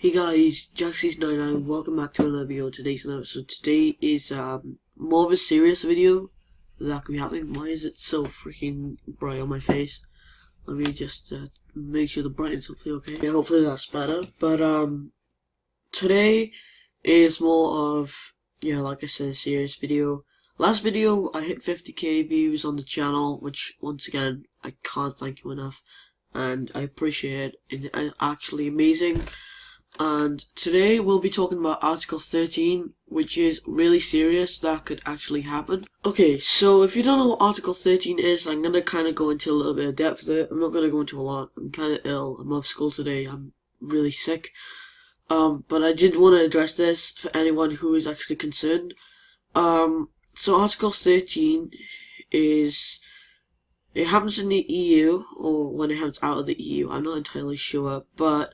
Hey guys, Jaxys99, welcome back to another video. Today's another. So today is more of a serious video that could be happening. Why is it so freaking bright on my face? Let me just make sure the brightness will be okay. Yeah, hopefully that's better. But today is more of, yeah, like I said, a serious video. Last video I hit 50k views on the channel, which once again I can't thank you enough, and I appreciate it. It's actually amazing. And today we'll be talking about Article 13, which is really serious. That could actually happen. Okay, so if you don't know what Article 13 is, I'm going to kind of go into a little bit of depth with it. I'm not going to go into a lot. I'm kind of ill. I'm off school today. I'm really sick. But I did want to address this for anyone who is actually concerned. So Article 13 is... it happens in the EU, or when it happens out of the EU. I'm not entirely sure, but...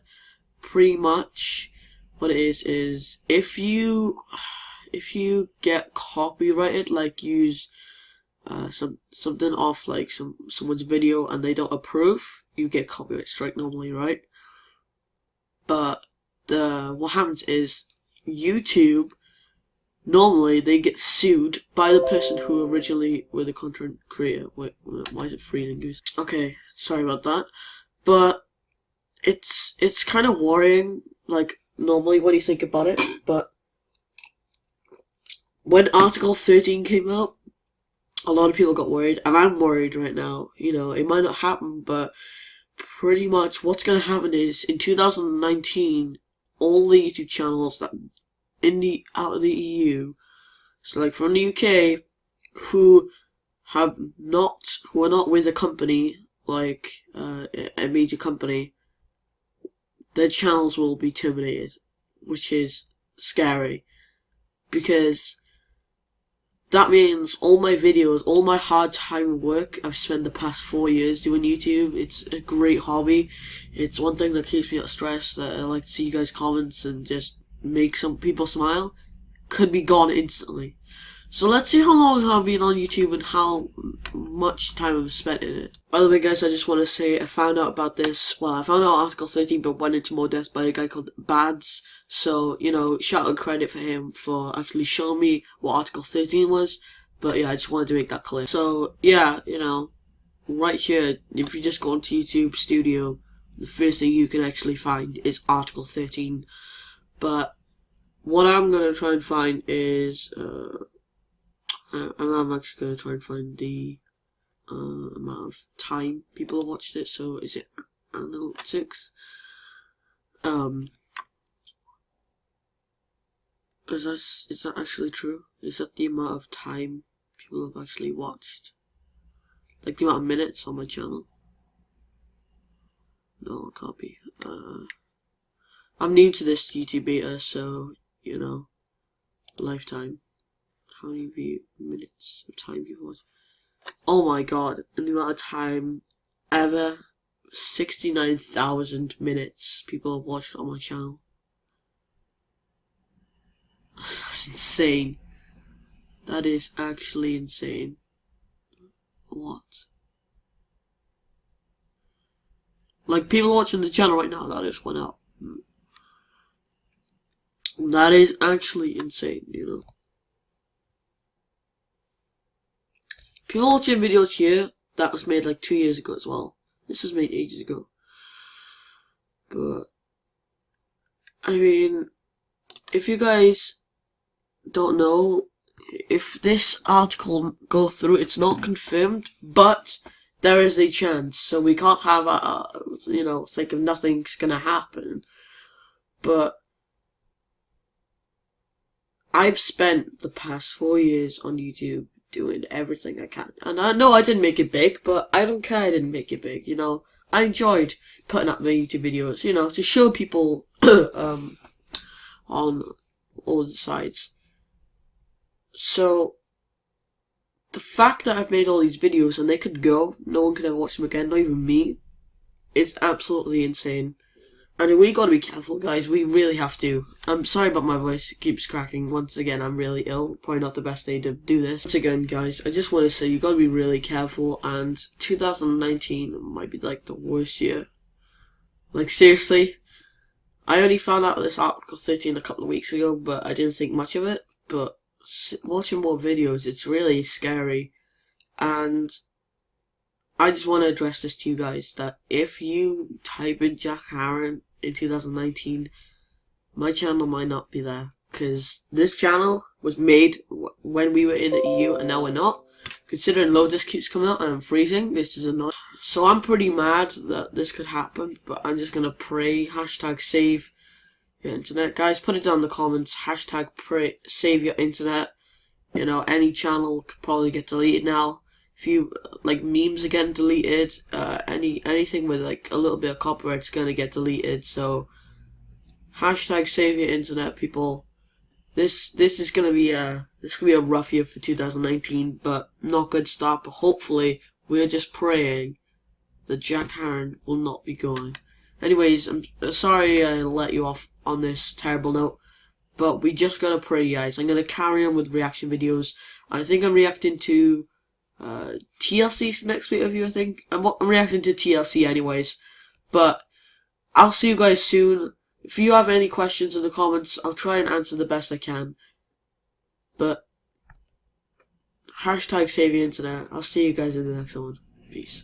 pretty much what it is if you get copyrighted, like use something off like someone's video and they don't approve, you get copyright strike normally, right? But what happens is YouTube normally they get sued by the person who originally were the content creator. Wait, why is it freezing, goose? Okay, sorry about that, but it's kind of worrying, like, normally when you think about it, but when Article 13 came out, a lot of people got worried, and I'm worried right now. You know, it might not happen, but pretty much what's going to happen is, in 2019, all the YouTube channels that out of the EU, so like from the UK, who are not with a company, like a major company, their channels will be terminated, which is scary, because that means all my videos, all my hard time work I've spent the past 4 years doing YouTube. It's a great hobby. It's one thing that keeps me out of stress, that I like to see you guys' comments and just make some people smile, could be gone instantly. So let's see how long I've been on YouTube and how much time I've spent in it. By the way guys, I just want to say I found out about this, well, I found out Article 13 but went into more depth by a guy called Bads. So, you know, shout out credit for him for actually showing me what Article 13 was. But yeah, I just wanted to make that clear. So yeah, you know, right here, if you just go onto YouTube Studio, the first thing you can actually find is Article 13. But what I'm going to try and find is... I'm actually going to try and find the amount of time people have watched it. So is it analytics? Is that actually true? Is that the amount of time people have actually watched? Like the amount of minutes on my channel? No, it can't be. I'm new to this YouTube beta, so, you know, lifetime. How many minutes of time people watch? Oh my god, the amount of time ever. 69,000 minutes people have watched on my channel. That's insane. That is actually insane. What? Like, people watching the channel right now, that just went up. That is actually insane, you know. People watching videos here, that was made like 2 years ago as well. This was made ages ago. But, I mean, if you guys don't know, if this article goes through, it's not confirmed, but there is a chance. So we can't have you know, think of nothing's gonna happen. But, I've spent the past 4 years on YouTube doing everything I can. And I know I didn't make it big, but I don't care I didn't make it big, you know. I enjoyed putting up my YouTube videos, you know, to show people on all the sides. So, the fact that I've made all these videos and they could go, no one could ever watch them again, not even me, is absolutely insane. And we gotta be careful, guys. We really have to. I'm sorry about my voice. It keeps cracking. Once again, I'm really ill. Probably not the best day to do this. Once again, guys, I just want to say you gotta be really careful. And 2019 might be like the worst year. Like, seriously. I only found out this Article 13 a couple of weeks ago, but I didn't think much of it. But watching more videos, it's really scary. And I just want to address this to you guys, that if you type in Jack Harren in 2019, my channel might not be there. Because this channel was made when we were in the EU, and now we're not. Considering Lotus keeps coming out and I'm freezing, this is annoying. So I'm pretty mad that this could happen, but I'm just going to pray, hashtag save your internet. Guys, put it down in the comments, hashtag pray, save your internet. You know, any channel could probably get deleted now. If you, like, memes are getting deleted, anything with, like, a little bit of copyright is going to get deleted, so hashtag save your internet, people. This is gonna be a rough year for 2019, but not good start. But hopefully, we're just praying that Jack Harren will not be going. Anyways, I'm sorry I let you off on this terrible note, but we just gotta pray, guys. I'm gonna carry on with reaction videos. I think I'm reacting to TLC next week of you. I think I'm reacting to TLC anyways, but I'll see you guys soon. If you have any questions in the comments, I'll try and answer the best I can. But hashtag save your internet. I'll see you guys in the next one. Peace.